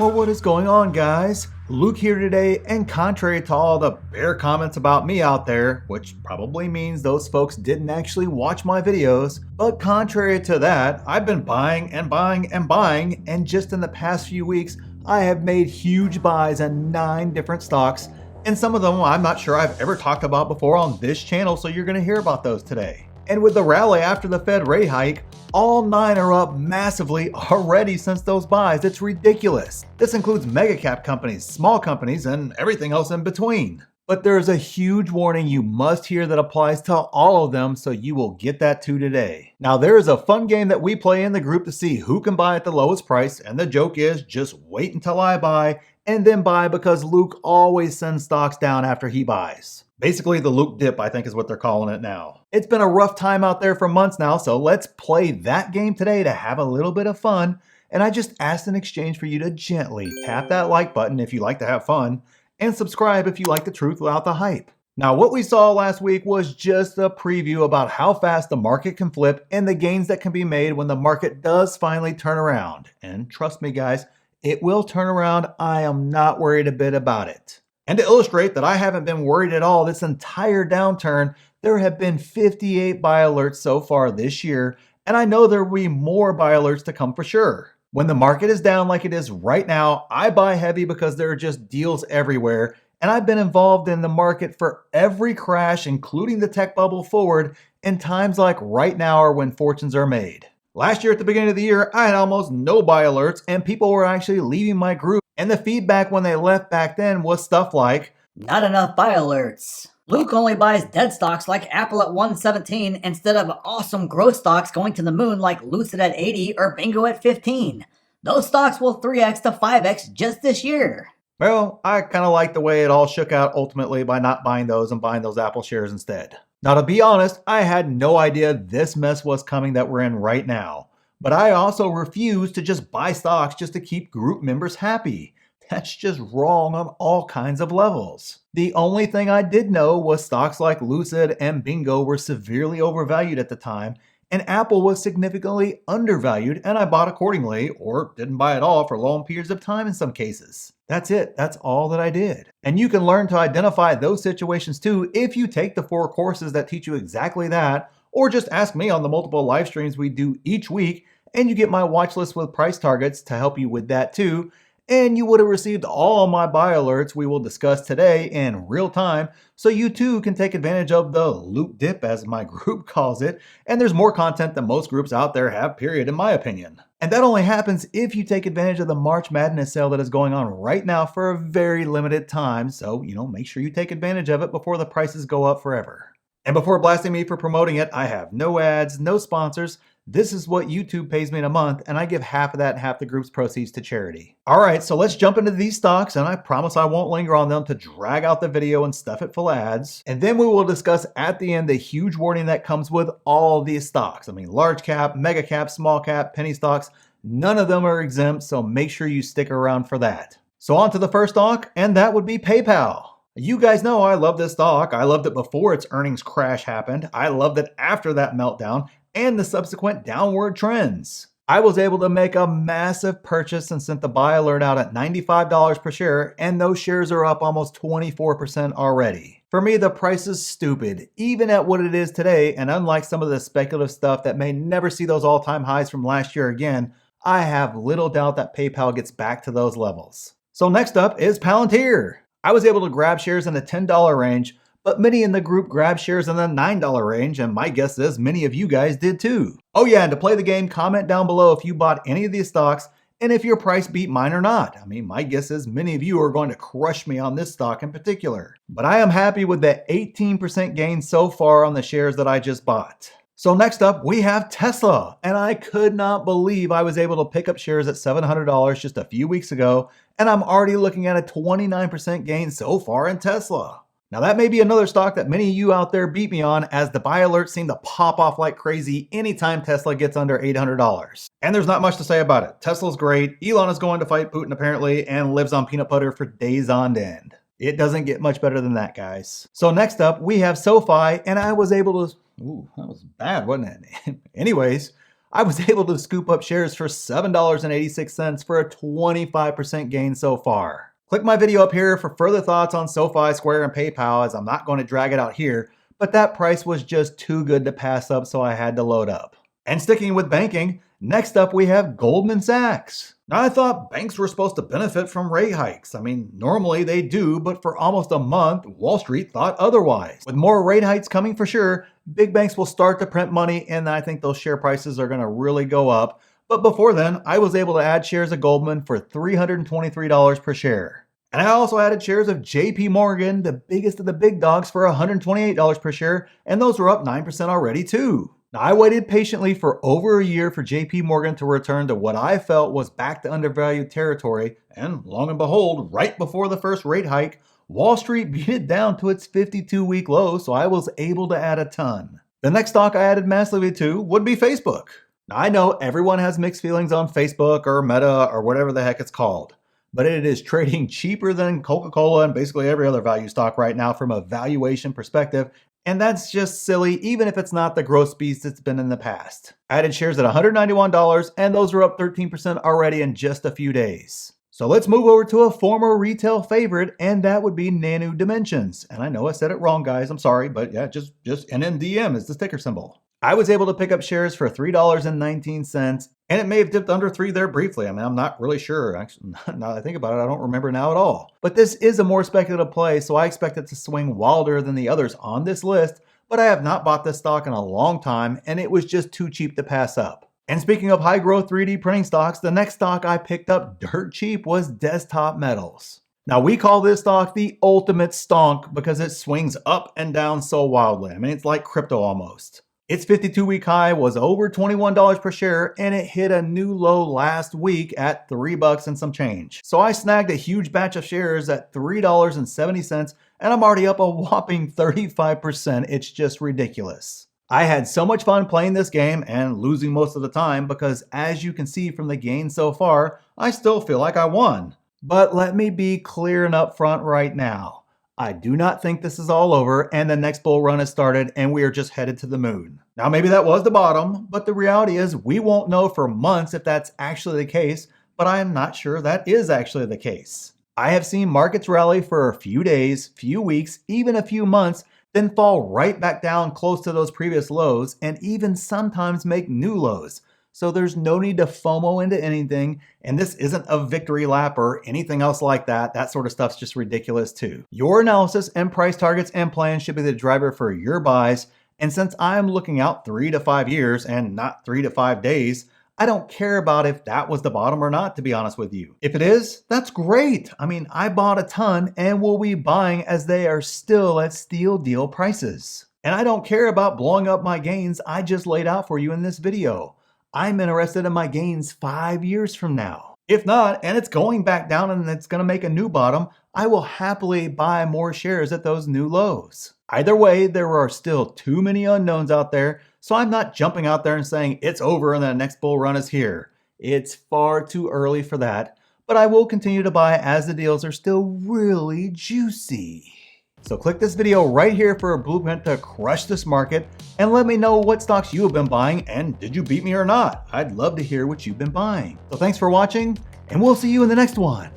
Well, what is going on, guys? Luke here today, and contrary to all the bear comments about me out there, which probably means those folks didn't actually watch my videos, but contrary to that, I've been buying and buying and buying, and just in the past few weeks, I have made huge buys in 9 different stocks, and some of them I'm not sure I've ever talked about before on this channel, so you're going to hear about those today. And with the rally after the Fed rate hike, all 9 are up massively already since those buys. It's ridiculous. This includes mega cap companies, small companies, and everything else in between. But there's a huge warning you must hear that applies to all of them, so you will get that too today. Now, there is a fun game that we play in the group to see who can buy at the lowest price, and the joke is just wait until I buy and then buy, because Luke always sends stocks down after he buys. Basically, the Luke dip, I think, is what they're calling it now. It's been a rough time out there for months now, so let's play that game today to have a little bit of fun. And I just asked in exchange for you to gently tap that like button if you like to have fun, and subscribe if you like the truth without the hype. Now, what we saw last week was just a preview about how fast the market can flip and the gains that can be made when the market does finally turn around. And trust me, guys, it will turn around. I am not worried a bit about it. And to illustrate that I haven't been worried at all this entire downturn, there have been 58 buy alerts so far this year, and I know there will be more buy alerts to come for sure. When the market is down like it is right now, I buy heavy because there are just deals everywhere, and I've been involved in the market for every crash, including the tech bubble forward, in times like right now are when fortunes are made. Last year at the beginning of the year, I had almost no buy alerts, and people were actually leaving my group. And the feedback when they left back then was stuff like, "Not enough buy alerts. Luke only buys dead stocks like Apple at 117 instead of awesome growth stocks going to the moon like Lucid at 80 or Bingo at 15. Those stocks will 3x to 5x just this year." Well, I kind of like the way it all shook out ultimately by not buying those and buying those Apple shares instead. Now, to be honest, I had no idea this mess was coming that we're in right now. But I also refuse to just buy stocks just to keep group members happy. That's just wrong on all kinds of levels. The only thing I did know was stocks like Lucid and Bingo were severely overvalued at the time, and Apple was significantly undervalued, and I bought accordingly, or didn't buy at all for long periods of time in some cases. That's it. That's all that I did. And you can learn to identify those situations too if you take the 4 courses that teach you exactly that, or just ask me on the multiple live streams we do each week, and you get my watch list with price targets to help you with that too. And you would have received all my buy alerts we will discuss today in real time, so you too can take advantage of the Luke dip, as my group calls it. And there's more content than most groups out there have, period, in my opinion. And that only happens if you take advantage of the March Madness sale that is going on right now for a very limited time. So, make sure you take advantage of it before the prices go up forever. And before blasting me for promoting it, I have no ads, no sponsors. This is what YouTube pays me in a month, and I give half of that and half the group's proceeds to charity. All right, so let's jump into these stocks, and I promise I won't linger on them to drag out the video and stuff it full of ads. And then we will discuss at the end the huge warning that comes with all these stocks. I mean, large cap, mega cap, small cap, penny stocks, none of them are exempt, so make sure you stick around for that. So on to the first stock, and that would be PayPal. You guys know I love this stock. I loved it before its earnings crash happened. I loved it after that meltdown and the subsequent downward trends. I was able to make a massive purchase and sent the buy alert out at $95 per share, and those shares are up almost 24% already. For me, the price is stupid, even at what it is today, and unlike some of the speculative stuff that may never see those all-time highs from last year again, I have little doubt that PayPal gets back to those levels. So next up is Palantir. I was able to grab shares in the $10 range, but many in the group grabbed shares in the $9 range, and my guess is many of you guys did too. Oh yeah, and to play the game, comment down below if you bought any of these stocks and if your price beat mine or not. I mean, my guess is many of you are going to crush me on this stock in particular. But I am happy with the 18% gain so far on the shares that I just bought. So next up, we have Tesla, and I could not believe I was able to pick up shares at $700 just a few weeks ago, and I'm already looking at a 29% gain so far in Tesla. Now that may be another stock that many of you out there beat me on, as the buy alerts seem to pop off like crazy anytime Tesla gets under $800. And there's not much to say about it. Tesla's great, Elon is going to fight Putin apparently, and lives on peanut butter for days on end. It doesn't get much better than that, guys. So next up, we have SoFi, and I was able to, ooh, that was bad, wasn't it? Anyways, I was able to scoop up shares for $7.86 for a 25% gain so far. Click my video up here for further thoughts on SoFi, Square, and PayPal, as I'm not going to drag it out here, but that price was just too good to pass up, so I had to load up. And sticking with banking, next up we have Goldman Sachs. Now, I thought banks were supposed to benefit from rate hikes. I mean, normally they do, but for almost a month, Wall Street thought otherwise. With more rate hikes coming for sure, big banks will start to print money, and I think those share prices are going to really go up. But before then, I was able to add shares of Goldman for $323 per share. And I also added shares of JP Morgan, the biggest of the big dogs, for $128 per share, and those were up 9% already too. Now, I waited patiently for over a year for JP Morgan to return to what I felt was back to undervalued territory, and long and behold, right before the first rate hike, Wall Street beat it down to its 52-week low, so I was able to add a ton. The next stock I added massively to would be Facebook. Now, I know everyone has mixed feelings on Facebook or Meta or whatever the heck it's called, but it is trading cheaper than Coca-Cola and basically every other value stock right now from a valuation perspective. And that's just silly, even if it's not the growth beast it's been in the past. I added shares at $191, and those are up 13% already in just a few days. So let's move over to a former retail favorite, and that would be Nano Dimensions. And I know I said it wrong, guys. I'm sorry, but yeah, just NNDM is the ticker symbol. I was able to pick up shares for $3.19, and it may have dipped under 3 there briefly. I mean, I'm not really sure. Actually, now that I think about it, I don't remember now at all. But this is a more speculative play, so I expect it to swing wilder than the others on this list, but I have not bought this stock in a long time, and it was just too cheap to pass up. And speaking of high growth 3D printing stocks, the next stock I picked up dirt cheap was Desktop Metals. Now, we call this stock the ultimate stonk because it swings up and down so wildly. I mean, it's like crypto almost. Its 52-week high was over $21 per share, and it hit a new low last week at $3 and some change. So I snagged a huge batch of shares at $3.70, and I'm already up a whopping 35%. It's just ridiculous. I had so much fun playing this game and losing most of the time because, as you can see from the gains so far, I still feel like I won. But let me be clear and upfront right now. I do not think this is all over and the next bull run has started and we are just headed to the moon. Now, maybe that was the bottom, but the reality is we won't know for months if that's actually the case, but I am not sure that is actually the case. I have seen markets rally for a few days, few weeks, even a few months, then fall right back down close to those previous lows and even sometimes make new lows. So there's no need to FOMO into anything, and this isn't a victory lap or anything else like that. That sort of stuff's just ridiculous too. Your analysis and price targets and plans should be the driver for your buys, and since I'm looking out 3 to 5 years and not 3 to 5 days, I don't care about if that was the bottom or not, to be honest with you. If it is, that's great. I mean, I bought a ton and will be buying as they are still at steal deal prices. And I don't care about blowing up my gains I just laid out for you in this video. I'm interested in my gains 5 years from now. If not, and it's going back down and it's going to make a new bottom, I will happily buy more shares at those new lows. Either way, there are still too many unknowns out there, so I'm not jumping out there and saying it's over and the next bull run is here. It's far too early for that, but I will continue to buy as the deals are still really juicy. So click this video right here for a blueprint to crush this market and let me know what stocks you have been buying and did you beat me or not? I'd love to hear what you've been buying. So thanks for watching and we'll see you in the next one.